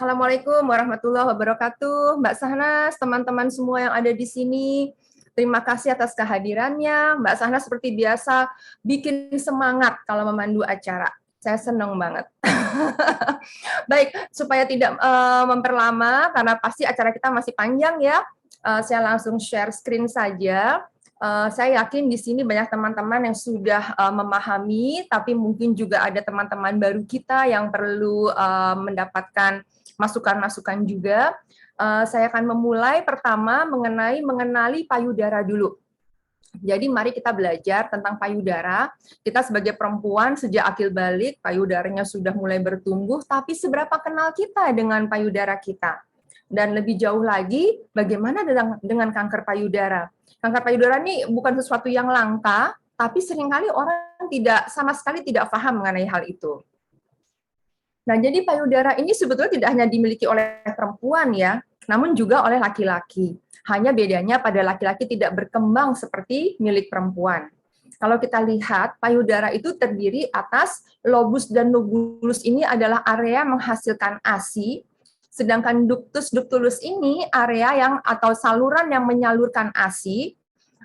Assalamualaikum warahmatullahi wabarakatuh. Mbak Sahnas, teman-teman semua yang ada di sini, terima kasih atas kehadirannya. Mbak Sahnas seperti biasa bikin semangat kalau memandu acara. Saya senang banget. Baik, supaya tidak memperlama, karena pasti acara kita masih panjang ya, saya langsung share screen saja. Saya yakin di sini banyak teman-teman yang sudah memahami, tapi mungkin juga ada teman-teman baru kita yang perlu mendapatkan masukan-masukan juga. Saya akan memulai pertama mengenali payudara dulu. Jadi mari kita belajar tentang payudara. Kita sebagai perempuan sejak akil balik, payudaranya sudah mulai bertumbuh, tapi seberapa kenal kita dengan payudara kita? Dan lebih jauh lagi, bagaimana dengan kanker payudara? Kanker payudara ini bukan sesuatu yang langka, tapi seringkali orang sama sekali tidak paham mengenai hal itu. Nah, jadi payudara ini sebetulnya tidak hanya dimiliki oleh perempuan ya, namun juga oleh laki-laki. Hanya bedanya pada laki-laki tidak berkembang seperti milik perempuan. Kalau kita lihat, payudara itu terdiri atas lobus dan nugulus ini adalah area menghasilkan ASI, sedangkan ductus ini area atau saluran yang menyalurkan ASI.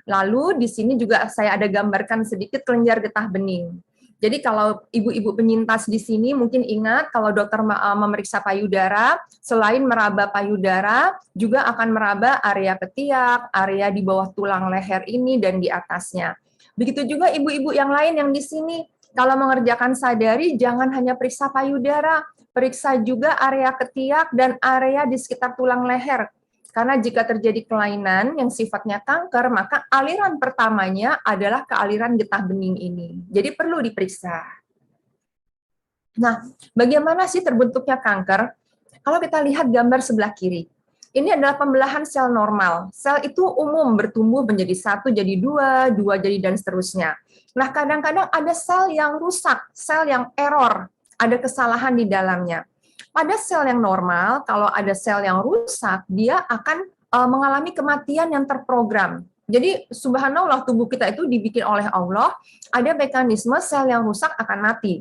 Lalu di sini juga saya ada gambarkan sedikit kelenjar getah bening. Jadi kalau ibu-ibu penyintas di sini mungkin ingat kalau dokter memeriksa payudara, selain meraba payudara, juga akan meraba area ketiak, area di bawah tulang leher ini dan di atasnya. Begitu juga ibu-ibu yang lain yang di sini, kalau mengerjakan sadari jangan hanya periksa payudara, periksa juga area ketiak dan area di sekitar tulang leher. Karena jika terjadi kelainan yang sifatnya kanker, maka aliran pertamanya adalah ke aliran getah bening ini. Jadi perlu diperiksa. Nah, bagaimana sih terbentuknya kanker? Kalau kita lihat gambar sebelah kiri, ini adalah pembelahan sel normal. Sel itu umum bertumbuh menjadi 1 jadi 2, 2 jadi dan seterusnya. Nah, kadang-kadang ada sel yang rusak, sel yang error, ada kesalahan di dalamnya. Pada sel yang normal, kalau ada sel yang rusak, dia akan mengalami kematian yang terprogram. Jadi, subhanallah, tubuh kita itu dibikin oleh Allah, ada mekanisme sel yang rusak akan mati.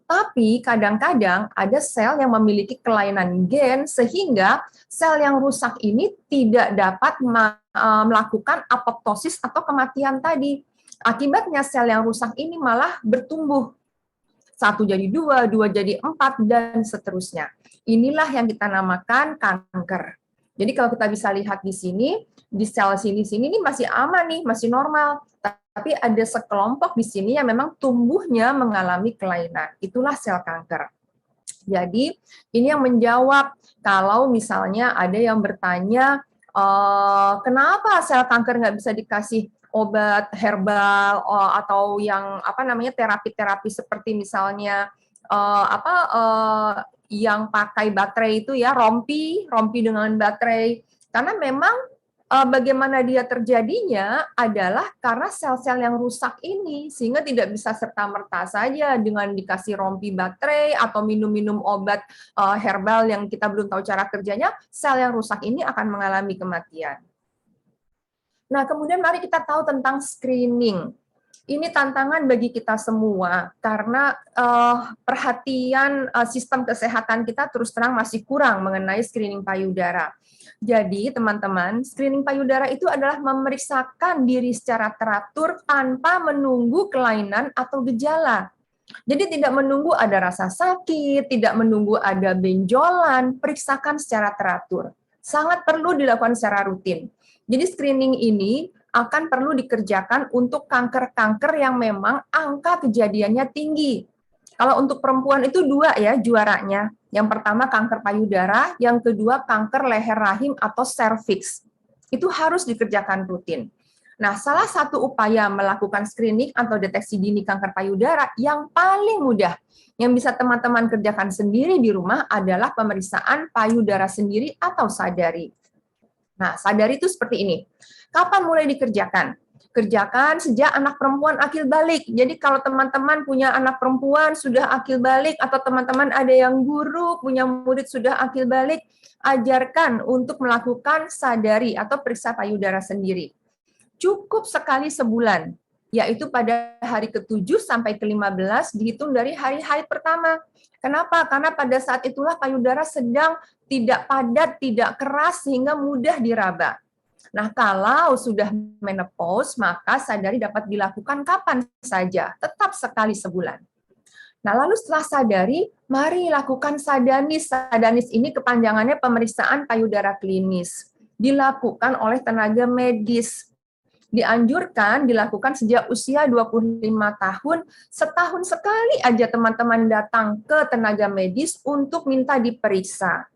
Tapi kadang-kadang ada sel yang memiliki kelainan gen, sehingga sel yang rusak ini tidak dapat melakukan apoptosis atau kematian tadi. Akibatnya sel yang rusak ini malah bertumbuh. 1 jadi 2, 2 jadi 4, dan seterusnya. Inilah yang kita namakan kanker. Jadi kalau kita bisa lihat di sini, di sel sini ini masih aman nih, masih normal. Tapi ada sekelompok di sini yang memang tumbuhnya mengalami kelainan. Itulah sel kanker. Jadi ini yang menjawab kalau misalnya ada yang bertanya, kenapa sel kanker nggak bisa dikasih obat herbal atau yang terapi-terapi seperti misalnya yang pakai baterai itu ya, rompi dengan baterai, karena memang bagaimana dia terjadinya adalah karena sel-sel yang rusak ini, sehingga tidak bisa serta-merta saja dengan dikasih rompi baterai atau minum-minum obat herbal yang kita belum tahu cara kerjanya, sel yang rusak ini akan mengalami kematian. Nah, kemudian mari kita tahu tentang screening. Ini tantangan bagi kita semua, karena perhatian sistem kesehatan kita terus terang masih kurang mengenai screening payudara. Jadi, teman-teman, screening payudara itu adalah memeriksakan diri secara teratur tanpa menunggu kelainan atau gejala. Jadi tidak menunggu ada rasa sakit, tidak menunggu ada benjolan, periksakan secara teratur. Sangat perlu dilakukan secara rutin. Jadi screening ini akan perlu dikerjakan untuk kanker-kanker yang memang angka kejadiannya tinggi. Kalau untuk perempuan itu 2 ya juaranya. Yang pertama kanker payudara, yang kedua kanker leher rahim atau serviks. Itu harus dikerjakan rutin. Nah, salah satu upaya melakukan screening atau deteksi dini kanker payudara yang paling mudah, yang bisa teman-teman kerjakan sendiri di rumah adalah pemeriksaan payudara sendiri atau sadari. Nah, sadari itu seperti ini. Kapan mulai dikerjakan? Kerjakan sejak anak perempuan akil balik. Jadi kalau teman-teman punya anak perempuan sudah akil balik, atau teman-teman ada yang guru punya murid sudah akil balik, ajarkan untuk melakukan sadari atau periksa payudara sendiri. Cukup sekali sebulan. yaitu pada hari ke-7 sampai ke-15 dihitung dari hari haid pertama. Kenapa? Karena pada saat itulah payudara sedang tidak padat, tidak keras, sehingga mudah diraba. Nah, kalau sudah menopause, maka sadari dapat dilakukan kapan saja, tetap sekali sebulan. Nah, lalu setelah sadari, mari lakukan sadanis. Sadanis ini kepanjangannya pemeriksaan payudara klinis. Dilakukan oleh tenaga medis. Dianjurkan dilakukan sejak usia 25 tahun, setahun sekali aja teman-teman datang ke tenaga medis untuk minta diperiksa.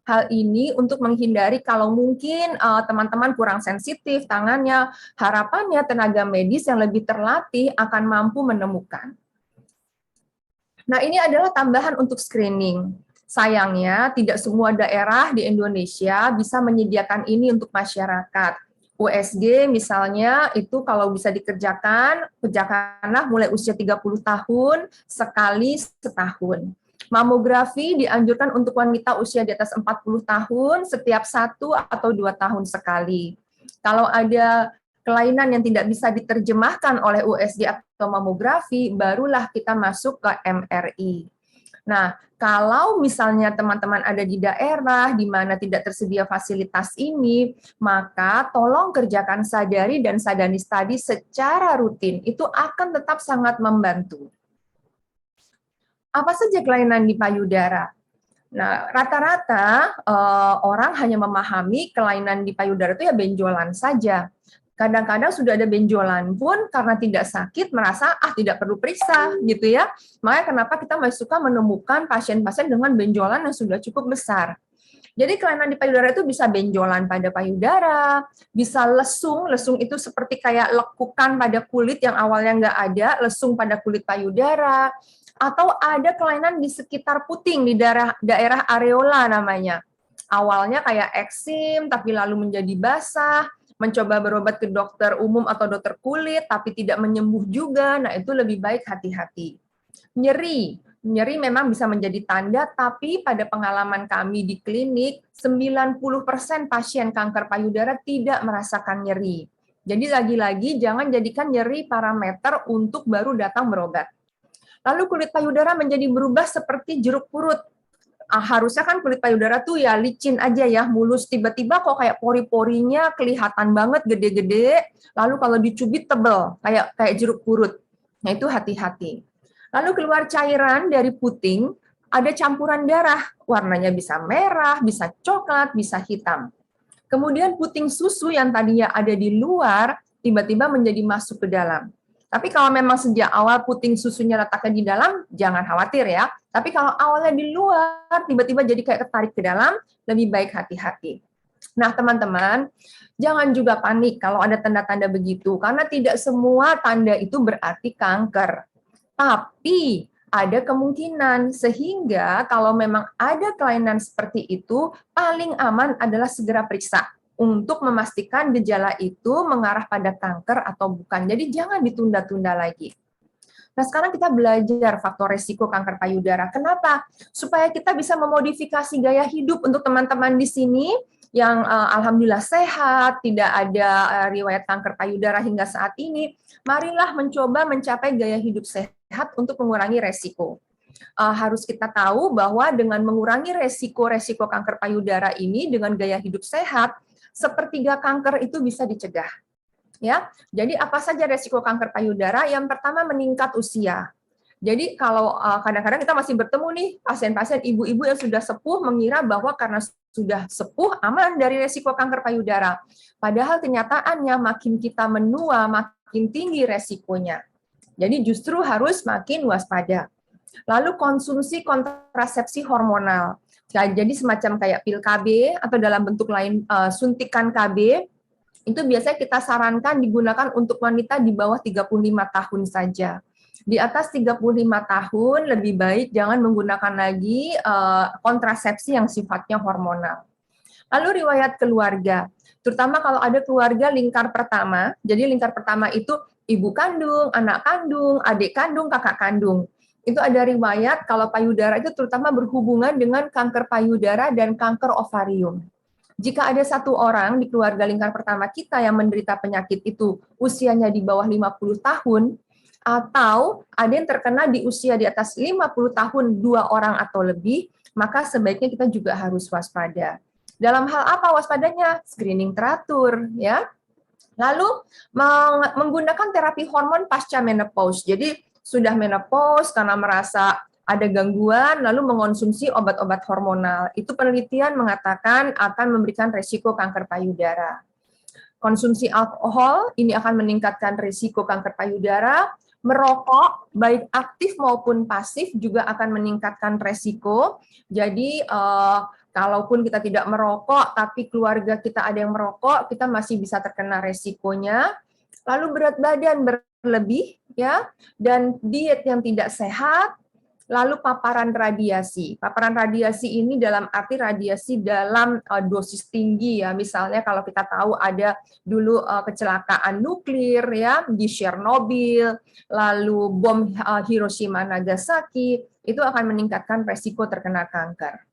Hal ini untuk menghindari kalau mungkin teman-teman kurang sensitif tangannya, harapannya tenaga medis yang lebih terlatih akan mampu menemukan. Nah, ini adalah tambahan untuk screening. Sayangnya, tidak semua daerah di Indonesia bisa menyediakan ini untuk masyarakat. USG misalnya itu kalau bisa dikerjakan, kerjakanlah mulai usia 30 tahun, sekali setahun. Mamografi dianjurkan untuk wanita usia di atas 40 tahun, setiap 1 atau 2 tahun sekali. Kalau ada kelainan yang tidak bisa diterjemahkan oleh USG atau mamografi, barulah kita masuk ke MRI. Nah, kalau misalnya teman-teman ada di daerah di mana tidak tersedia fasilitas ini, maka tolong kerjakan sadari dan sadanis tadi secara rutin. Itu akan tetap sangat membantu. Apa saja kelainan di payudara? Nah, rata-rata orang hanya memahami kelainan di payudara itu ya benjolan saja. Kadang-kadang sudah ada benjolan pun karena tidak sakit merasa tidak perlu periksa gitu ya. Makanya kenapa kita masih suka menemukan pasien-pasien dengan benjolan yang sudah cukup besar. Jadi kelainan di payudara itu bisa benjolan pada payudara, bisa lesung. Lesung itu seperti kayak lekukan pada kulit yang awalnya nggak ada, lesung pada kulit payudara. Atau ada kelainan di sekitar puting, di daerah areola namanya. Awalnya kayak eksim, tapi lalu menjadi basah, mencoba berobat ke dokter umum atau dokter kulit, tapi tidak menyembuh juga. Nah, itu lebih baik hati-hati. Nyeri memang bisa menjadi tanda, tapi pada pengalaman kami di klinik, 90% pasien kanker payudara tidak merasakan nyeri. Jadi lagi-lagi jangan jadikan nyeri parameter untuk baru datang berobat. Lalu kulit payudara menjadi berubah seperti jeruk purut. Harusnya kan kulit payudara tuh ya licin aja ya, mulus, tiba-tiba kok kayak pori-porinya kelihatan banget gede-gede, lalu kalau dicubit tebel, kayak jeruk purut. Nah, itu hati-hati. Lalu keluar cairan dari puting, ada campuran darah, warnanya bisa merah, bisa coklat, bisa hitam. Kemudian puting susu yang tadinya ada di luar, tiba-tiba menjadi masuk ke dalam. Tapi kalau memang sejak awal puting susunya letaknya di dalam, jangan khawatir ya. Tapi kalau awalnya di luar, tiba-tiba jadi kayak ketarik ke dalam, lebih baik hati-hati. Nah, teman-teman, jangan juga panik kalau ada tanda-tanda begitu, karena tidak semua tanda itu berarti kanker. Tapi ada kemungkinan, sehingga kalau memang ada kelainan seperti itu, paling aman adalah segera periksa untuk memastikan gejala itu mengarah pada kanker atau bukan. Jadi jangan ditunda-tunda lagi. Nah, sekarang kita belajar faktor resiko kanker payudara. Kenapa? Supaya kita bisa memodifikasi gaya hidup untuk teman-teman di sini yang alhamdulillah sehat, tidak ada riwayat kanker payudara hingga saat ini. Marilah mencoba mencapai gaya hidup sehat untuk mengurangi resiko. Harus kita tahu bahwa dengan mengurangi resiko-resiko kanker payudara ini dengan gaya hidup sehat, sepertiga kanker itu bisa dicegah. Ya, jadi apa saja resiko kanker payudara? Yang pertama meningkat usia. Jadi kalau kadang-kadang kita masih bertemu nih pasien-pasien ibu-ibu yang sudah sepuh mengira bahwa karena sudah sepuh aman dari resiko kanker payudara. Padahal kenyataannya makin kita menua makin tinggi resikonya. Jadi justru harus makin waspada. Lalu konsumsi kontrasepsi hormonal. Jadi semacam kayak pil KB atau dalam bentuk lain suntikan KB, itu biasanya kita sarankan digunakan untuk wanita di bawah 35 tahun saja. Di atas 35 tahun lebih baik jangan menggunakan lagi kontrasepsi yang sifatnya hormonal. Lalu riwayat keluarga, terutama kalau ada keluarga lingkar pertama. Jadi lingkar pertama itu ibu kandung, anak kandung, adik kandung, kakak kandung. Itu ada riwayat kalau payudara itu terutama berhubungan dengan kanker payudara dan kanker ovarium. Jika ada satu orang di keluarga lingkar pertama kita yang menderita penyakit itu usianya di bawah 50 tahun, atau ada yang terkena di usia di atas 50 tahun, 2 orang atau lebih, maka sebaiknya kita juga harus waspada. Dalam hal apa waspadanya? Screening teratur, ya. Lalu menggunakan terapi hormon pasca menopause. Jadi sudah menopause karena merasa ada gangguan, lalu mengonsumsi obat-obat hormonal. Itu penelitian mengatakan akan memberikan resiko kanker payudara. Konsumsi alkohol ini akan meningkatkan risiko kanker payudara. Merokok, baik aktif maupun pasif, juga akan meningkatkan resiko. Jadi, kalaupun kita tidak merokok, tapi keluarga kita ada yang merokok, kita masih bisa terkena resikonya. Lalu berat badan berlebih, ya, dan diet yang tidak sehat. Lalu paparan radiasi. Paparan radiasi ini dalam arti radiasi dalam dosis tinggi, ya. Misalnya kalau kita tahu ada dulu kecelakaan nuklir, ya, di Chernobyl, lalu bom Hiroshima Nagasaki, itu akan meningkatkan resiko terkena kanker.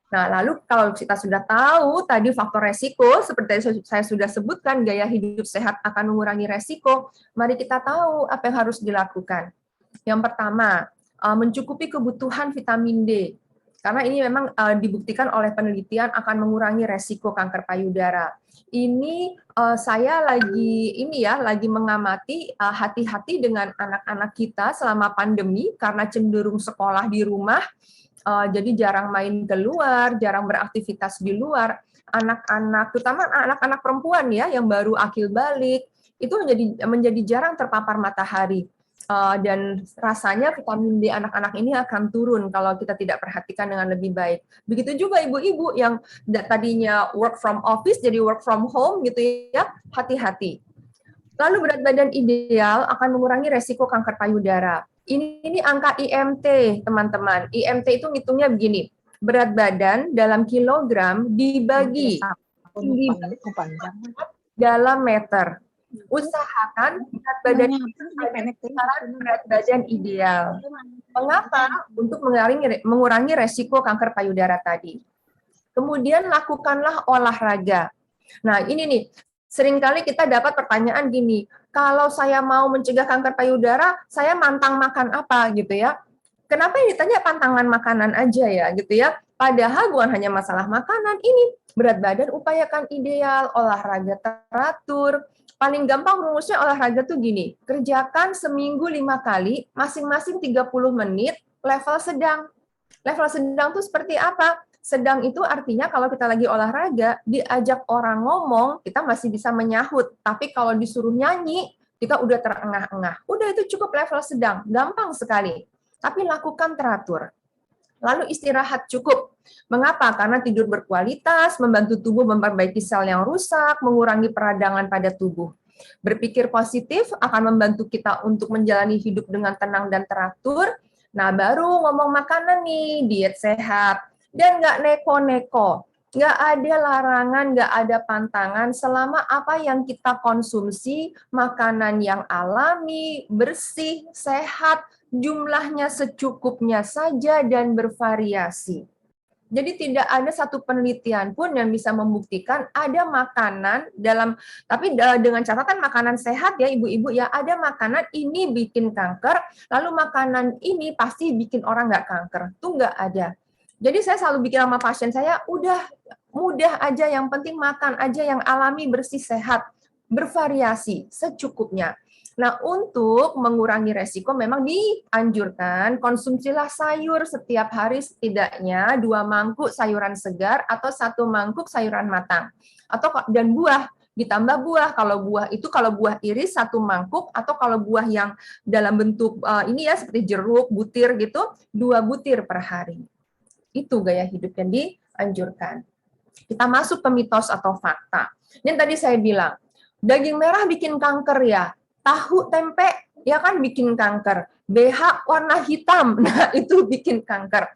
Nah, lalu kalau kita sudah tahu tadi faktor resiko, seperti saya sudah sebutkan, gaya hidup sehat akan mengurangi resiko, mari kita tahu apa yang harus dilakukan. Yang pertama, mencukupi kebutuhan vitamin D. Karena ini memang dibuktikan oleh penelitian akan mengurangi resiko kanker payudara. Ini saya lagi mengamati hati-hati dengan anak-anak kita selama pandemi karena cenderung sekolah di rumah, jadi jarang main keluar, jarang beraktivitas di luar. Anak-anak, terutama anak-anak perempuan ya yang baru akil balik, itu menjadi jarang terpapar matahari. Dan rasanya vitamin D anak-anak ini akan turun kalau kita tidak perhatikan dengan lebih baik. Begitu juga ibu-ibu yang tadinya work from office jadi work from home gitu ya, hati-hati. Lalu berat badan ideal akan mengurangi resiko kanker payudara. Ini angka IMT, teman-teman. IMT itu ngitungnya begini, berat badan dalam kilogram dibagi dalam meter. Usahakan berat badan ideal. Mengapa? Untuk mengurangi resiko kanker payudara tadi. Kemudian lakukanlah olahraga. Nah, ini nih, seringkali kita dapat pertanyaan gini, kalau saya mau mencegah kanker payudara, saya pantang makan apa gitu ya. Kenapa yang ditanya pantangan makanan aja ya gitu ya. Padahal bukan hanya masalah makanan, ini berat badan upayakan ideal, olahraga teratur. Paling gampang rumusnya olahraga tuh gini, kerjakan seminggu 5 kali, masing-masing 30 menit, level sedang. Level sedang tuh seperti apa? Sedang itu artinya kalau kita lagi olahraga, diajak orang ngomong, kita masih bisa menyahut. Tapi kalau disuruh nyanyi, kita udah terengah-engah. Udah itu cukup level sedang, gampang sekali. Tapi lakukan teratur. Lalu istirahat cukup. Mengapa? Karena tidur berkualitas, membantu tubuh memperbaiki sel yang rusak, mengurangi peradangan pada tubuh. Berpikir positif akan membantu kita untuk menjalani hidup dengan tenang dan teratur. Nah, baru ngomong makanan nih, diet sehat. Dan nggak neko-neko. Nggak ada larangan, nggak ada pantangan selama apa yang kita konsumsi, makanan yang alami, bersih, sehat, jumlahnya secukupnya saja dan bervariasi. Jadi tidak ada satu penelitian pun yang bisa membuktikan ada makanan tapi dengan catatan makanan sehat ya ibu-ibu ya, ada makanan ini bikin kanker, lalu makanan ini pasti bikin orang nggak kanker. Itu nggak ada. Jadi saya selalu bikin sama pasien saya, udah mudah aja, yang penting makan aja yang alami, bersih, sehat, bervariasi secukupnya. Nah, untuk mengurangi resiko memang dianjurkan konsumsilah sayur setiap hari setidaknya 2 mangkuk sayuran segar atau 1 mangkuk sayuran matang. Dan buah, ditambah buah. Kalau buah iris 1 mangkuk, atau kalau buah yang dalam bentuk ini ya seperti jeruk, butir gitu, 2 butir per hari. Itu gaya hidup yang dianjurkan. Kita masuk ke mitos atau fakta. Ini tadi saya bilang, daging merah bikin kanker ya. Tahu tempe ya kan bikin kanker. BH warna hitam, nah itu bikin kanker.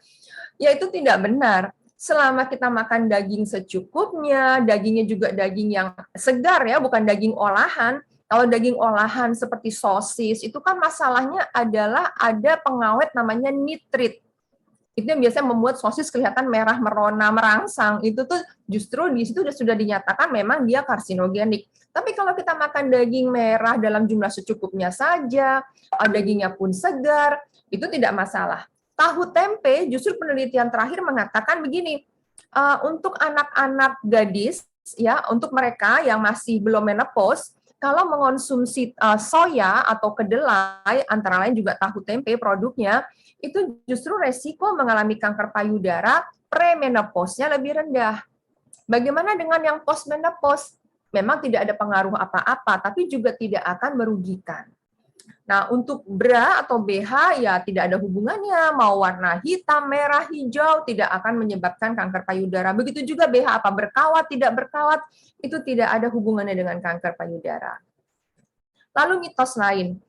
Ya itu tidak benar. Selama kita makan daging secukupnya, dagingnya juga daging yang segar ya, bukan daging olahan. Kalau daging olahan seperti sosis, itu kan masalahnya adalah ada pengawet namanya nitrit. Itu yang biasanya membuat sosis kelihatan merah, merona, merangsang. Itu tuh justru di situ sudah dinyatakan memang dia karsinogenik. Tapi kalau kita makan daging merah dalam jumlah secukupnya saja, dagingnya pun segar, itu tidak masalah. Tahu tempe, justru penelitian terakhir mengatakan begini, untuk anak-anak gadis, ya, untuk mereka yang masih belum menopause, kalau mengonsumsi soya atau kedelai, antara lain juga tahu tempe produknya, itu justru resiko mengalami kanker payudara premenopause-nya lebih rendah. Bagaimana dengan yang postmenopause? Memang tidak ada pengaruh apa-apa, tapi juga tidak akan merugikan. Nah, untuk bra atau BH ya tidak ada hubungannya, mau warna hitam, merah, hijau tidak akan menyebabkan kanker payudara. Begitu juga BH apa berkawat, tidak berkawat, itu tidak ada hubungannya dengan kanker payudara. Lalu mitos lain,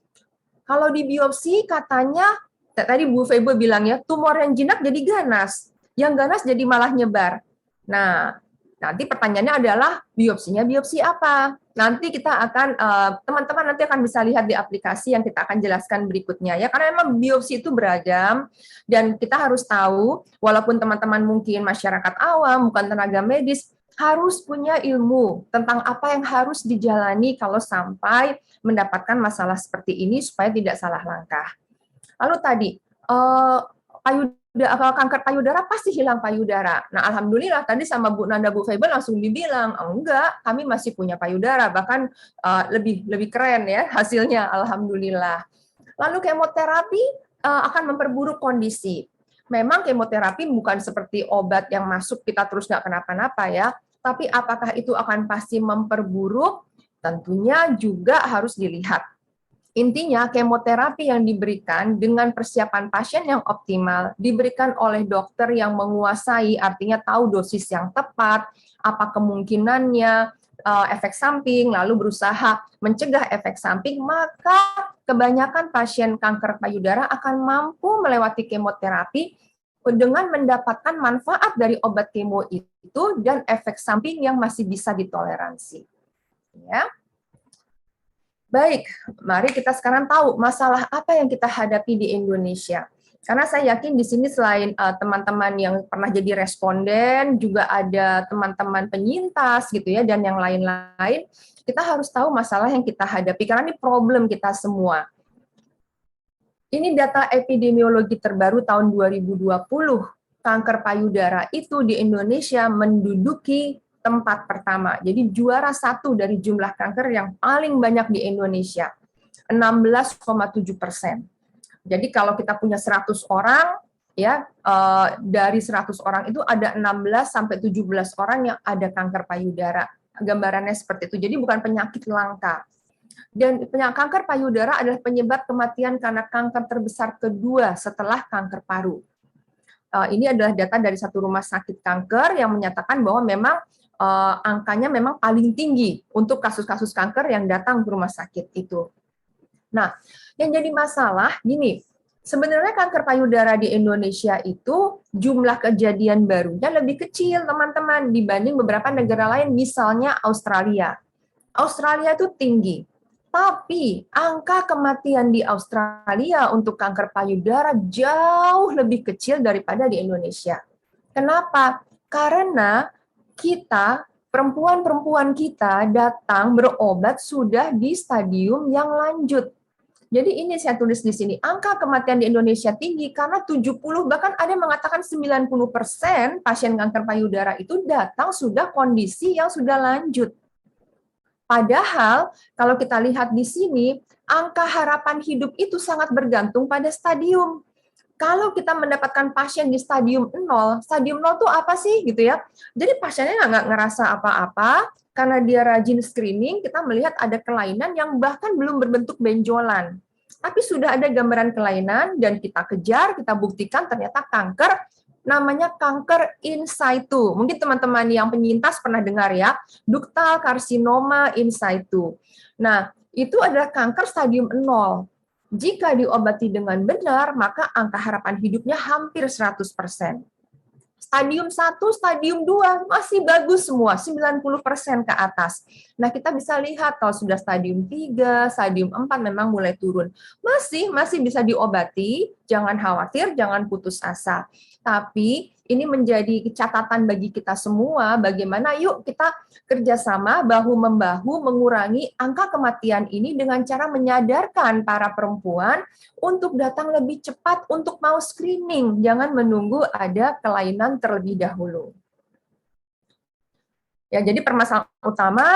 kalau di biopsi katanya, tadi Bu Febo bilang ya, tumor yang jinak jadi ganas, yang ganas jadi malah nyebar. Nah, nanti pertanyaannya adalah biopsinya biopsi apa? Nanti kita akan, teman-teman nanti akan bisa lihat di aplikasi yang kita akan jelaskan berikutnya ya, karena memang biopsi itu beragam, dan kita harus tahu, walaupun teman-teman mungkin masyarakat awam, bukan tenaga medis, harus punya ilmu tentang apa yang harus dijalani kalau sampai mendapatkan masalah seperti ini supaya tidak salah langkah. Lalu tadi, kanker payudara pasti hilang payudara. Nah, alhamdulillah tadi sama Bu Nanda, Bu Febe langsung dibilang, enggak, kami masih punya payudara, bahkan lebih keren ya hasilnya, alhamdulillah. Lalu kemoterapi akan memperburuk kondisi. Memang kemoterapi bukan seperti obat yang masuk kita terus nggak kenapa-napa ya, tapi apakah itu akan pasti memperburuk? Tentunya juga harus dilihat. Intinya, kemoterapi yang diberikan dengan persiapan pasien yang optimal, diberikan oleh dokter yang menguasai, artinya tahu dosis yang tepat, apa kemungkinannya, efek samping, lalu berusaha mencegah efek samping, maka kebanyakan pasien kanker payudara akan mampu melewati kemoterapi dengan mendapatkan manfaat dari obat kemo itu dan efek samping yang masih bisa ditoleransi. Ya. Baik, mari kita sekarang tahu masalah apa yang kita hadapi di Indonesia. Karena saya yakin di sini selain teman-teman yang pernah jadi responden, juga ada teman-teman penyintas gitu ya, dan yang lain-lain. Kita harus tahu masalah yang kita hadapi, karena ini problem kita semua. Ini data epidemiologi terbaru tahun 2020. Kanker payudara itu di Indonesia menduduki tempat pertama. Jadi juara 1 dari jumlah kanker yang paling banyak di Indonesia. 16,7%. Jadi kalau kita punya 100 orang, ya dari 100 orang itu ada 16 sampai 17 orang yang ada kanker payudara. Gambarannya seperti itu. Jadi bukan penyakit langka. Dan kanker payudara adalah penyebab kematian karena kanker terbesar kedua setelah kanker paru. Ini adalah data dari satu rumah sakit kanker yang menyatakan bahwa memang angkanya memang paling tinggi untuk kasus-kasus kanker yang datang ke rumah sakit itu. Nah, yang jadi masalah gini, sebenarnya kanker payudara di Indonesia itu jumlah kejadian barunya lebih kecil, teman-teman, dibanding beberapa negara lain, misalnya Australia. Australia itu tinggi, tapi angka kematian di Australia untuk kanker payudara jauh lebih kecil daripada di Indonesia. Kenapa? Karena kita, perempuan-perempuan kita datang berobat sudah di stadium yang lanjut. Jadi ini saya tulis di sini, angka kematian di Indonesia tinggi karena 70, bahkan ada yang mengatakan 90% pasien kanker payudara itu datang sudah kondisi yang sudah lanjut. Padahal kalau kita lihat di sini, angka harapan hidup itu sangat bergantung pada stadium. Kalau kita mendapatkan pasien di stadium 0 itu apa sih gitu ya? Jadi pasiennya nggak ngerasa apa-apa, karena dia rajin screening, kita melihat ada kelainan yang bahkan belum berbentuk benjolan. Tapi sudah ada gambaran kelainan dan kita kejar, kita buktikan ternyata kanker, namanya kanker in situ. Mungkin teman-teman yang penyintas pernah dengar ya, ductal carcinoma in situ. Nah, itu adalah kanker stadium 0. Jika diobati dengan benar, maka angka harapan hidupnya hampir 100%. Stadium 1, stadium 2 masih bagus semua, 90% ke atas. Nah, kita bisa lihat kalau sudah stadium 3, stadium 4 memang mulai turun. Masih bisa diobati, jangan khawatir, jangan putus asa. Tapi ini menjadi catatan bagi kita semua, bagaimana yuk kita kerjasama bahu-membahu mengurangi angka kematian ini dengan cara menyadarkan para perempuan untuk datang lebih cepat untuk mau screening, jangan menunggu ada kelainan terlebih dahulu. Ya, jadi permasalahan utama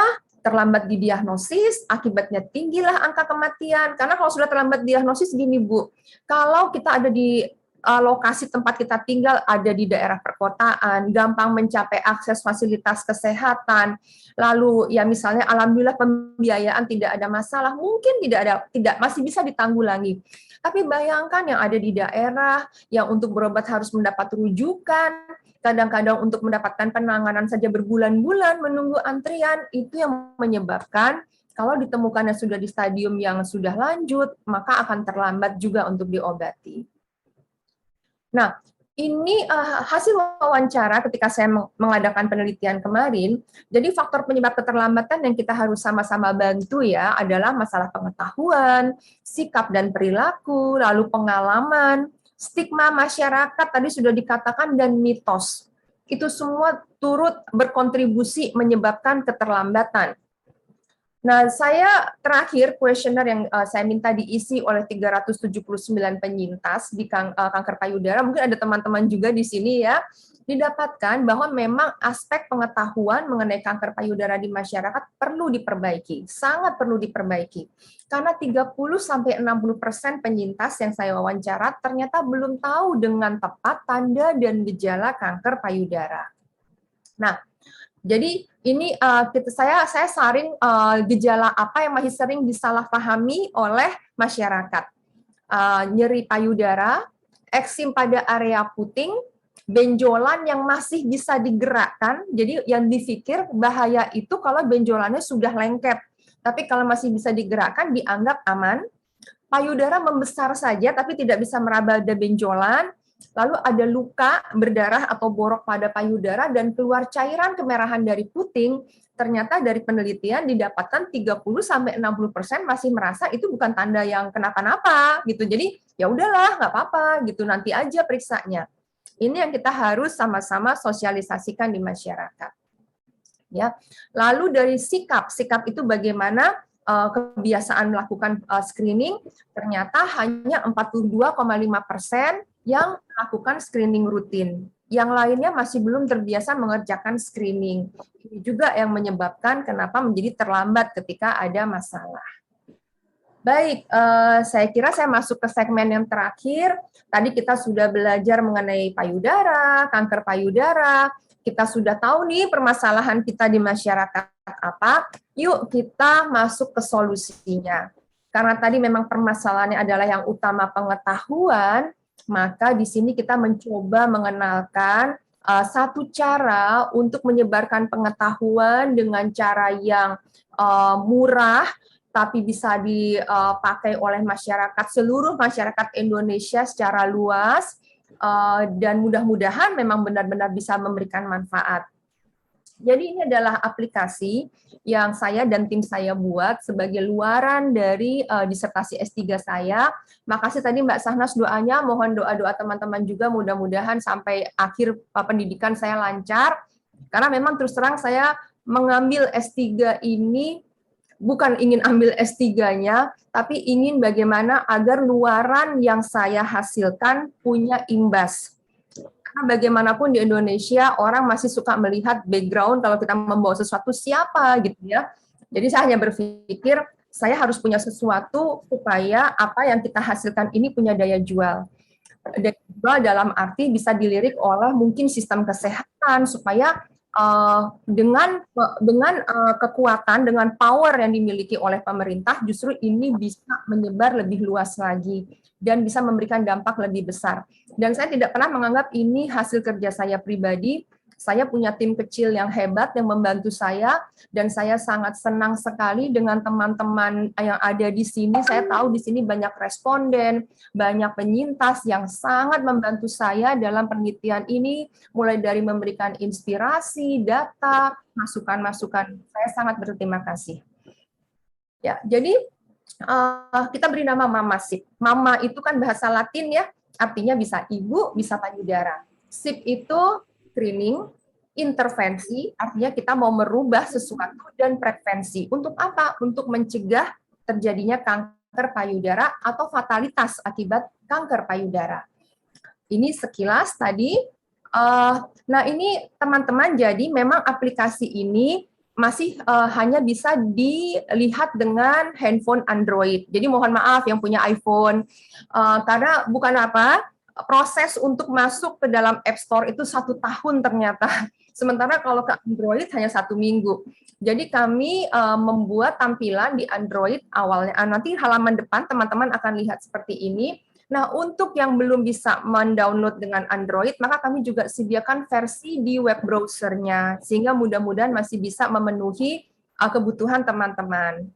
terlambat didiagnosis, akibatnya tinggilah angka kematian. Karena kalau sudah terlambat diagnosis gini Bu, kalau kita ada di lokasi tempat kita tinggal ada di daerah perkotaan, gampang mencapai akses fasilitas kesehatan, lalu ya misalnya alhamdulillah pembiayaan tidak ada masalah, mungkin tidak masih bisa ditanggulangi. Tapi bayangkan yang ada di daerah yang untuk berobat harus mendapat rujukan, kadang-kadang untuk mendapatkan penanganan saja berbulan-bulan menunggu antrian, itu yang menyebabkan kalau ditemukannya sudah di stadium yang sudah lanjut, maka akan terlambat juga untuk diobati. Nah, ini hasil wawancara ketika saya mengadakan penelitian kemarin. Jadi faktor penyebab keterlambatan yang kita harus sama-sama bantu ya adalah masalah pengetahuan, sikap dan perilaku, lalu pengalaman, stigma masyarakat tadi sudah dikatakan dan mitos. Itu semua turut berkontribusi menyebabkan keterlambatan. Nah, saya terakhir kuesioner yang saya minta diisi oleh 379 penyintas di kanker payudara, mungkin ada teman-teman juga di sini ya, didapatkan bahwa memang aspek pengetahuan mengenai kanker payudara di masyarakat perlu diperbaiki, sangat perlu diperbaiki. Karena 30-60% penyintas yang saya wawancara ternyata belum tahu dengan tepat tanda dan gejala kanker payudara. Nah, jadi ini saya saring gejala apa yang masih sering disalahpahami oleh masyarakat. Nyeri payudara, eksim pada area puting, benjolan yang masih bisa digerakkan. Jadi yang dipikir bahaya itu kalau benjolannya sudah lengket. Tapi kalau masih bisa digerakkan dianggap aman. Payudara membesar saja tapi tidak bisa meraba ada benjolan. Lalu ada luka berdarah atau borok pada payudara dan keluar cairan kemerahan dari puting, ternyata dari penelitian didapatkan 30-60% masih merasa itu bukan tanda yang kenapa-napa gitu. Jadi ya udahlah nggak apa-apa gitu, nanti aja periksanya. Ini yang kita harus sama-sama sosialisasikan di masyarakat. Ya. Lalu dari sikap itu bagaimana kebiasaan melakukan screening, ternyata hanya 42,5% yang melakukan screening rutin. Yang lainnya masih belum terbiasa mengerjakan screening. Ini juga yang menyebabkan kenapa menjadi terlambat ketika ada masalah. Baik, saya kira saya masuk ke segmen yang terakhir. Tadi kita sudah belajar mengenai payudara, kanker payudara. Kita sudah tahu nih permasalahan kita di masyarakat apa. Yuk kita masuk ke solusinya. Karena tadi memang permasalahannya adalah yang utama pengetahuan, maka di sini kita mencoba mengenalkan satu cara untuk menyebarkan pengetahuan dengan cara yang murah, tapi bisa dipakai oleh masyarakat, seluruh masyarakat Indonesia secara luas, dan mudah-mudahan memang benar-benar bisa memberikan manfaat. Jadi ini adalah aplikasi yang saya dan tim saya buat sebagai luaran dari disertasi S3 saya. Makasih tadi Mbak Sahnas doanya, mohon doa-doa teman-teman juga mudah-mudahan sampai akhir pendidikan saya lancar. Karena memang terus terang saya mengambil S3 ini bukan ingin ambil S3-nya, tapi ingin bagaimana agar luaran yang saya hasilkan punya imbas. Karena bagaimanapun di Indonesia, orang masih suka melihat background kalau kita membawa sesuatu siapa gitu ya. Jadi saya hanya berpikir, saya harus punya sesuatu supaya apa yang kita hasilkan ini punya daya jual. Daya jual dalam arti bisa dilirik oleh mungkin sistem kesehatan, supaya dengan kekuatan, dengan power yang dimiliki oleh pemerintah, justru ini bisa menyebar lebih luas lagi dan bisa memberikan dampak lebih besar. Dan saya tidak pernah menganggap ini hasil kerja saya pribadi, Saya punya tim kecil yang hebat yang membantu saya, dan saya sangat senang sekali dengan teman-teman yang ada di sini. Saya tahu di sini banyak responden, banyak penyintas yang sangat membantu saya dalam penelitian ini, mulai dari memberikan inspirasi, data, masukan-masukan. Saya sangat berterima kasih. Ya, jadi kita beri nama Mama SIP. Mama itu kan bahasa Latin ya, artinya bisa ibu, bisa payudara. SIP itu screening, intervensi, artinya kita mau merubah sesuatu, dan prevensi. Untuk apa? Untuk mencegah terjadinya kanker payudara atau fatalitas akibat kanker payudara. Ini sekilas tadi. Nah, ini teman-teman, jadi memang aplikasi ini masih hanya bisa dilihat dengan handphone Android. Jadi mohon maaf yang punya iPhone, karena bukan apa, proses untuk masuk ke dalam App Store itu 1 tahun ternyata. Sementara kalau ke Android hanya 1 minggu. Jadi kami membuat tampilan di Android awalnya. Nanti halaman depan teman-teman akan lihat seperti ini. Nah, untuk yang belum bisa mendownload dengan Android, maka kami juga sediakan versi di web browser-nya, sehingga mudah-mudahan masih bisa memenuhi kebutuhan teman-teman.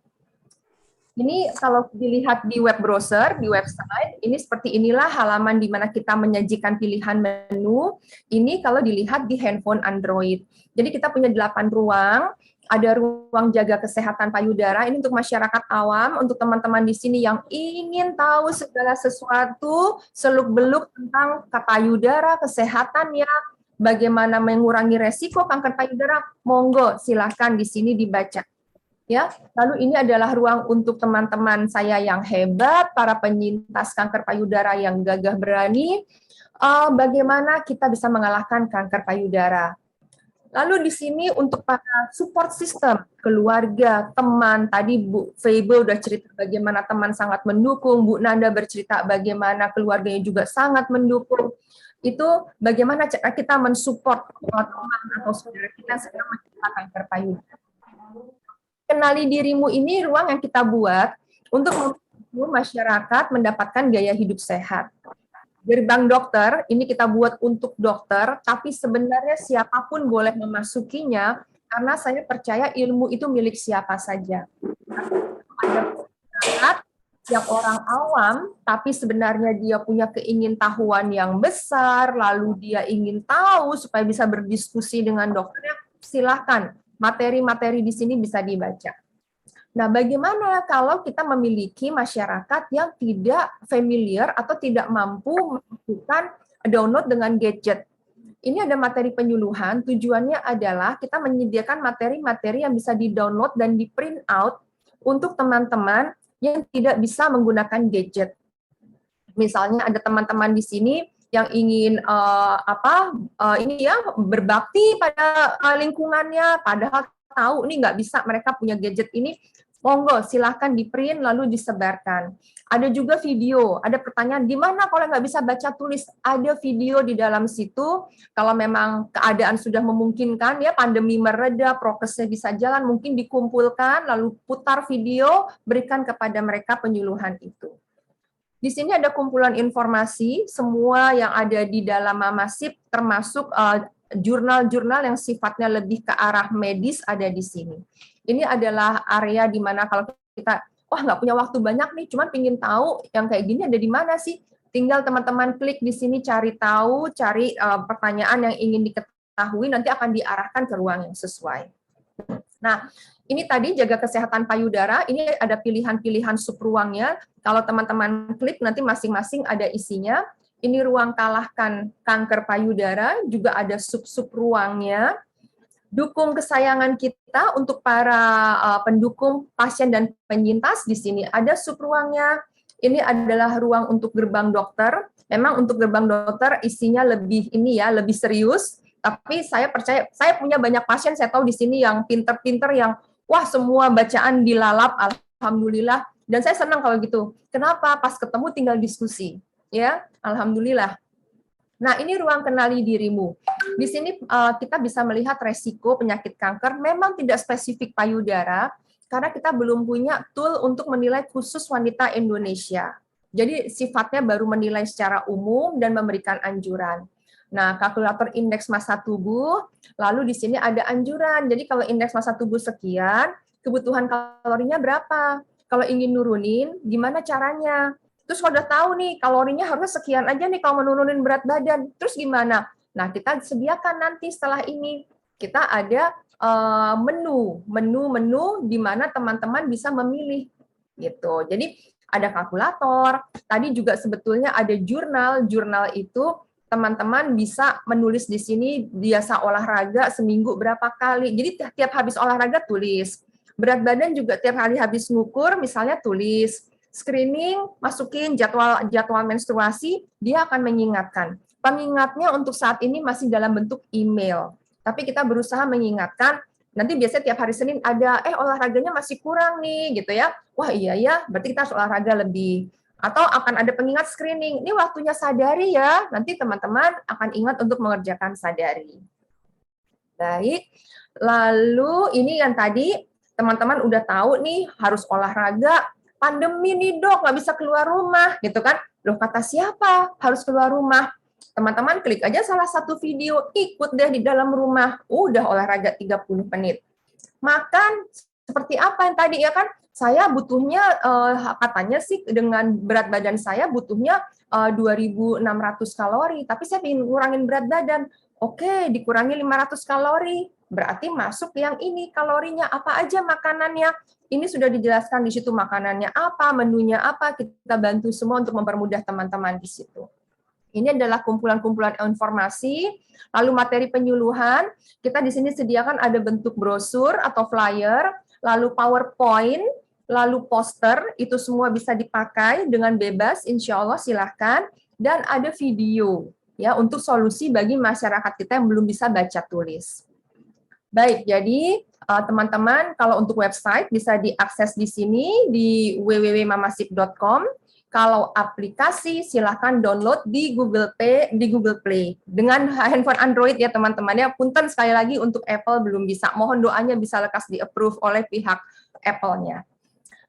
Ini kalau dilihat di web browser, di website, ini seperti inilah halaman di mana kita menyajikan pilihan menu. Ini kalau dilihat di handphone Android. Jadi kita punya 8 ruang. Ada ruang jaga kesehatan payudara, ini untuk masyarakat awam, untuk teman-teman di sini yang ingin tahu segala sesuatu, seluk-beluk tentang payudara, kesehatannya, bagaimana mengurangi resiko kanker payudara, monggo silahkan di sini dibaca. Ya, lalu ini adalah ruang untuk teman-teman saya yang hebat, para penyintas kanker payudara yang gagah berani, bagaimana kita bisa mengalahkan kanker payudara. Lalu di sini untuk para support system, keluarga, teman, tadi Bu Feibe udah cerita bagaimana teman sangat mendukung, Bu Nanda bercerita bagaimana keluarganya juga sangat mendukung. Itu bagaimana cara kita mensupport teman atau saudara kita sedang menderita kanker payudara. Kenali dirimu ini ruang yang kita buat untuk membantu masyarakat mendapatkan gaya hidup sehat. Gerbang dokter, ini kita buat untuk dokter, tapi sebenarnya siapapun boleh memasukinya, karena saya percaya ilmu itu milik siapa saja. Ada masyarakat yang orang awam, tapi sebenarnya dia punya keingintahuan yang besar, lalu dia ingin tahu supaya bisa berdiskusi dengan dokternya, silakan. Materi-materi di sini bisa dibaca. Nah, bagaimana kalau kita memiliki masyarakat yang tidak familiar atau tidak mampu melakukan download dengan gadget? Ini ada materi penyuluhan, tujuannya adalah kita menyediakan materi-materi yang bisa di-download dan di-print out untuk teman-teman yang tidak bisa menggunakan gadget. Misalnya ada teman-teman di sini yang ingin berbakti pada lingkungannya, padahal tahu ini nggak bisa, mereka punya gadget ini, monggo silahkan di-print lalu disebarkan. Ada juga video, ada pertanyaan, gimana kalau nggak bisa baca tulis? Ada video di dalam situ, kalau memang keadaan sudah memungkinkan, ya pandemi mereda, prokesnya bisa jalan, mungkin dikumpulkan, lalu putar video, berikan kepada mereka penyuluhan itu. Di sini ada kumpulan informasi, semua yang ada di dalam Mama SIP, termasuk jurnal-jurnal yang sifatnya lebih ke arah medis ada di sini. Ini adalah area di mana kalau kita, wah nggak punya waktu banyak nih, cuman ingin tahu yang kayak gini ada di mana sih? Tinggal teman-teman klik di sini, cari tahu, cari pertanyaan yang ingin diketahui, nanti akan diarahkan ke ruang yang sesuai. Nah, ini tadi jaga kesehatan payudara, ini ada pilihan-pilihan subruangnya. Kalau teman-teman klik, nanti masing-masing ada isinya. Ini ruang kalahkan kanker payudara, juga ada sub-sub ruangnya. Dukung kesayangan kita untuk para pendukung pasien dan penyintas, di sini ada subruangnya. Ini adalah ruang untuk gerbang dokter. Memang untuk gerbang dokter isinya lebih lebih serius. Tapi saya percaya, saya punya banyak pasien, saya tahu di sini yang pinter-pinter, yang wah semua bacaan dilalap, alhamdulillah. Dan saya senang kalau gitu. Kenapa? Pas ketemu tinggal diskusi, ya, alhamdulillah. Nah, ini ruang kenali dirimu. Di sini kita bisa melihat resiko penyakit kanker, memang tidak spesifik payudara, karena kita belum punya tool untuk menilai khusus wanita Indonesia. Jadi sifatnya baru menilai secara umum dan memberikan anjuran. Nah, kalkulator indeks massa tubuh, lalu di sini ada anjuran. Jadi kalau indeks massa tubuh sekian, kebutuhan kalorinya berapa? Kalau ingin nurunin, gimana caranya? Terus kalau udah tahu nih, kalorinya harus sekian aja nih kalau menurunin berat badan. Terus gimana? Nah, kita sediakan nanti setelah ini. Kita ada menu di mana teman-teman bisa memilih gitu. Jadi ada kalkulator, tadi juga sebetulnya ada jurnal. Jurnal itu teman-teman bisa menulis di sini biasa olahraga seminggu berapa kali. Jadi tiap habis olahraga tulis. Berat badan juga tiap hari habis ngukur misalnya tulis. Screening, masukin jadwal menstruasi, dia akan mengingatkan. Pengingatnya untuk saat ini masih dalam bentuk email. Tapi kita berusaha mengingatkan, nanti biasanya tiap hari Senin ada, olahraganya masih kurang nih, gitu ya. Wah iya ya, berarti kita harus olahraga lebih. Atau akan ada pengingat screening, ini waktunya sadari ya, nanti teman-teman akan ingat untuk mengerjakan sadari. Baik, lalu ini yang tadi, teman-teman udah tahu nih, harus olahraga, pandemi nih dok, nggak bisa keluar rumah, gitu kan. Loh kata siapa harus keluar rumah? Teman-teman klik aja salah satu video, ikut deh di dalam rumah. Udah olahraga 30 menit. Makan seperti apa yang tadi ya kan? Saya butuhnya katanya sih dengan berat badan saya butuhnya 2.600 kalori, tapi saya ingin ngurangin berat badan. Oke, dikurangi 500 kalori. Berarti masuk yang ini kalorinya apa aja makanannya. Ini sudah dijelaskan di situ makanannya apa, menunya apa, kita bantu semua untuk mempermudah teman-teman di situ. Ini adalah kumpulan-kumpulan informasi, lalu materi penyuluhan. Kita di sini sediakan ada bentuk brosur atau flyer, lalu PowerPoint, lalu poster, itu semua bisa dipakai dengan bebas, insya Allah silahkan. Dan ada video, ya untuk solusi bagi masyarakat kita yang belum bisa baca tulis. Baik, jadi teman-teman kalau untuk website bisa diakses di sini di www.mamasip.com. Kalau aplikasi silahkan download di Google Play dengan handphone Android ya teman-teman ya. Punten sekali lagi untuk Apple belum bisa. Mohon doanya bisa lekas di-approve oleh pihak Apple-nya.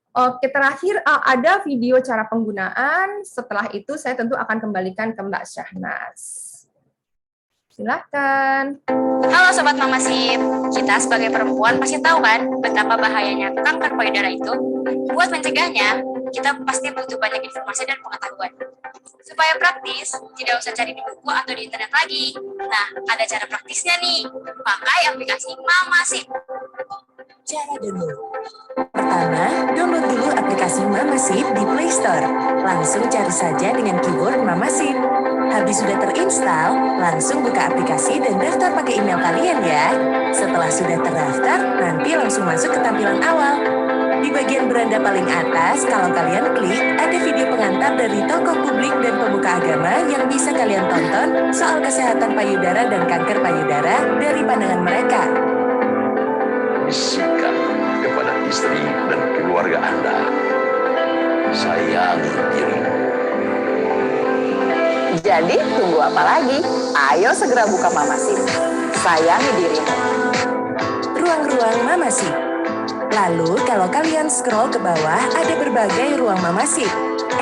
Oke, terakhir ada video cara penggunaan. Setelah itu saya tentu akan kembalikan ke Mbak Syahnas. Silakan. Halo Sobat Mamasip, kita sebagai perempuan pasti tahu kan betapa bahayanya kanker payudara itu. Buat mencegahnya, kita pasti butuh banyak informasi dan pengetahuan. Supaya praktis, tidak usah cari di buku atau di internet lagi. Nah, ada cara praktisnya nih, pakai aplikasi Mamasip. Cara download. Pertama, download dulu aplikasi Mamasip di Play Store. Langsung cari saja dengan keyword Mamasip. Habis sudah terinstall, langsung buka aplikasi dan daftar pakai email kalian ya. Setelah sudah terdaftar, nanti langsung masuk ke tampilan awal. Di bagian beranda paling atas, kalau kalian klik, ada video pengantar dari tokoh publik dan pemuka agama yang bisa kalian tonton soal kesehatan payudara dan kanker payudara dari pandangan mereka. Bisikan kepada istri dan keluarga Anda, sayangi dirimu. Jadi tunggu apa lagi? Ayo segera buka Mamasip. Sayangi dirimu. Ruang-ruang Mamasip. Lalu kalau kalian scroll ke bawah ada berbagai ruang Mamasip.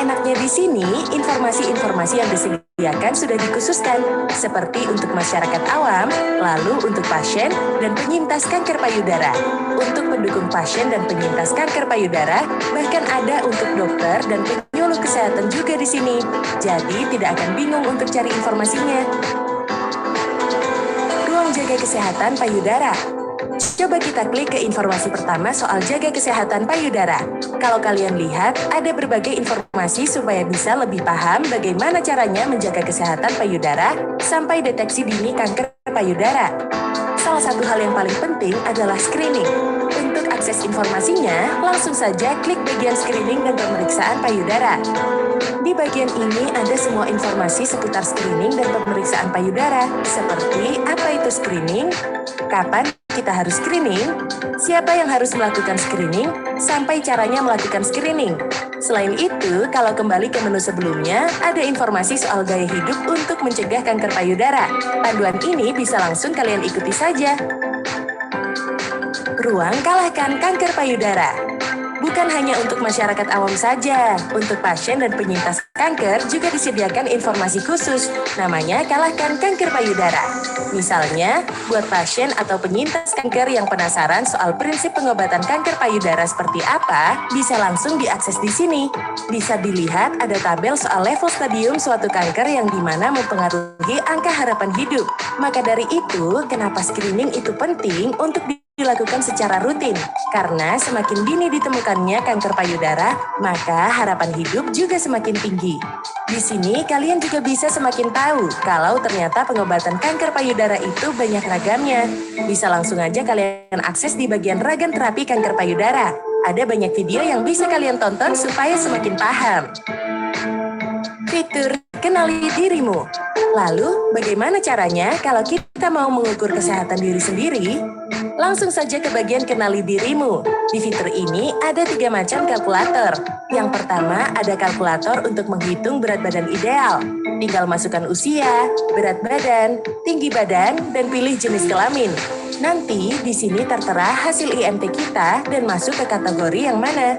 Enaknya di sini informasi-informasi yang disediakan sudah dikhususkan seperti untuk masyarakat awam, lalu untuk pasien dan penyintas kanker payudara. Untuk pendukung pasien dan penyintas kanker payudara, bahkan ada untuk dokter dan penyuluh kesehatan juga di sini. Jadi tidak akan bingung untuk cari informasinya. Ruang jaga kesehatan payudara. Coba kita klik ke informasi pertama soal jaga kesehatan payudara. Kalau kalian lihat, ada berbagai informasi supaya bisa lebih paham bagaimana caranya menjaga kesehatan payudara sampai deteksi dini kanker payudara. Salah satu hal yang paling penting adalah screening. Untuk akses informasinya, langsung saja klik bagian screening dan pemeriksaan payudara. Di bagian ini ada semua informasi seputar screening dan pemeriksaan payudara, seperti apa itu screening, kapan kita harus screening, siapa yang harus melakukan screening, sampai caranya melakukan screening. Selain itu, kalau kembali ke menu sebelumnya, ada informasi soal gaya hidup untuk mencegah kanker payudara. Panduan ini bisa langsung kalian ikuti saja. Ruang kalahkan kanker payudara. Bukan hanya untuk masyarakat awam saja, untuk pasien dan penyintas kanker juga disediakan informasi khusus, namanya Kalahkan Kanker Payudara. Misalnya, buat pasien atau penyintas kanker yang penasaran soal prinsip pengobatan kanker payudara seperti apa, bisa langsung diakses di sini. Bisa dilihat ada tabel soal level stadium suatu kanker yang dimana mempengaruhi angka harapan hidup. Maka dari itu, kenapa screening itu penting untuk dilakukan secara rutin? Karena semakin dini ditemukannya kanker payudara, maka harapan hidup juga semakin tinggi. Di sini kalian juga bisa semakin tahu kalau ternyata pengobatan kanker payudara itu banyak ragamnya. Bisa langsung aja kalian akses di bagian ragam terapi kanker payudara. Ada banyak video yang bisa kalian tonton supaya semakin paham. Fitur Kenali Dirimu. Lalu, bagaimana caranya kalau kita mau mengukur kesehatan diri sendiri? Langsung saja ke bagian Kenali Dirimu. Di fitur ini ada 3 macam kalkulator. Yang pertama ada kalkulator untuk menghitung berat badan ideal. Tinggal masukkan usia, berat badan, tinggi badan, dan pilih jenis kelamin. Nanti di sini tertera hasil IMT kita dan masuk ke kategori yang mana.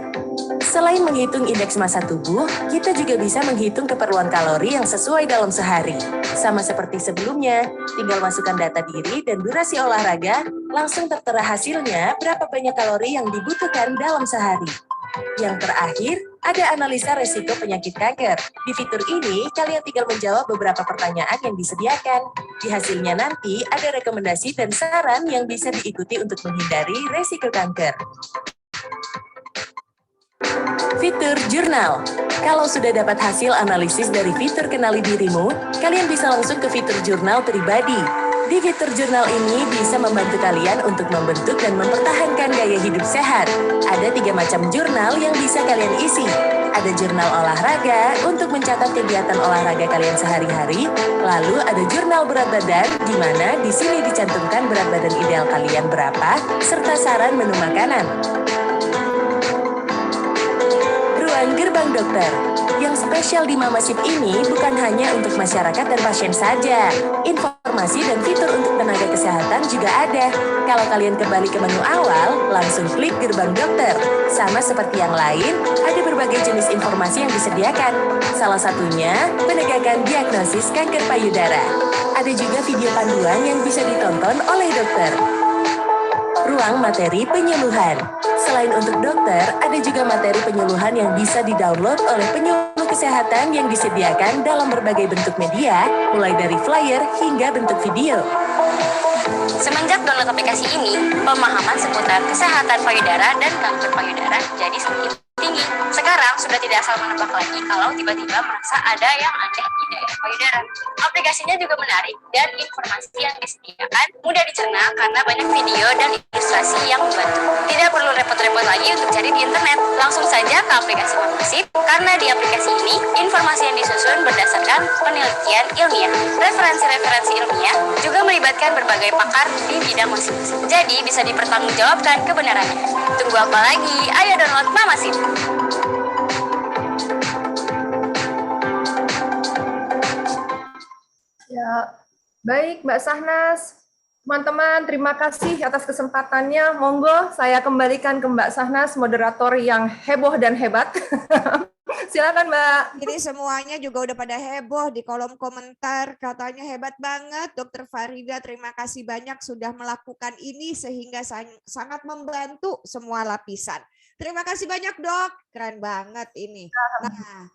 Selain menghitung indeks massa tubuh, kita juga bisa menghitung keperluan kalori yang sesuai dalam sehari. Sama seperti sebelumnya, tinggal masukkan data diri dan durasi olahraga, langsung tertera hasilnya berapa banyak kalori yang dibutuhkan dalam sehari. Yang terakhir, ada analisa resiko penyakit kanker. Di fitur ini, kalian tinggal menjawab beberapa pertanyaan yang disediakan. Di hasilnya nanti, ada rekomendasi dan saran yang bisa diikuti untuk menghindari resiko kanker. Fitur Jurnal. Kalau sudah dapat hasil analisis dari fitur Kenali Dirimu, kalian bisa langsung ke fitur Jurnal pribadi. Di fitur jurnal ini bisa membantu kalian untuk membentuk dan mempertahankan gaya hidup sehat. Ada 3 macam jurnal yang bisa kalian isi. Ada jurnal olahraga untuk mencatat kegiatan olahraga kalian sehari-hari. Lalu ada jurnal berat badan, di mana di sini dicantumkan berat badan ideal kalian berapa, serta saran menu makanan. Ruang Gerbang Dokter. Yang spesial di Mamasip ini bukan hanya untuk masyarakat dan pasien saja. Informasi dan fitur untuk tenaga kesehatan juga ada. Kalau kalian kembali ke menu awal, langsung klik Gerbang Dokter. Sama seperti yang lain, ada berbagai jenis informasi yang disediakan. Salah satunya, penegakan diagnosis kanker payudara. Ada juga video panduan yang bisa ditonton oleh dokter. Ruang materi penyuluhan. Selain untuk dokter, ada juga materi penyuluhan yang bisa di-download oleh penyuluh kesehatan yang disediakan dalam berbagai bentuk media, mulai dari flyer hingga bentuk video. Semenjak download aplikasi ini, pemahaman seputar kesehatan payudara dan kanker payudara jadi semakin tinggi. Sekarang sudah tidak asal menebak lagi kalau tiba-tiba merasa ada yang aneh di daerah payudara. Aplikasinya juga menarik dan informasi yang disediakan mudah dicerna karena banyak video dan ilustrasi yang membantu. Tidak perlu repot-repot lagi untuk cari di internet. Langsung saja ke aplikasi Mamasip, karena di aplikasi ini informasi yang disusun berdasarkan penelitian ilmiah. Referensi-referensi ilmiah juga melibatkan berbagai pakar di bidang masing-masing. Jadi bisa dipertanggungjawabkan kebenarannya. Tunggu apa lagi? Ayo download Mamasip. Ya, baik Mbak Sahnas. Teman-teman, terima kasih atas kesempatannya. Monggo saya kembalikan ke Mbak Sahnas, moderator yang heboh dan hebat. Silakan Mbak. Ini semuanya juga udah pada heboh di kolom komentar, katanya hebat banget Dokter Farida, terima kasih banyak sudah melakukan ini sehingga sangat membantu semua lapisan. Terima kasih banyak Dok, keren banget ini. Nah,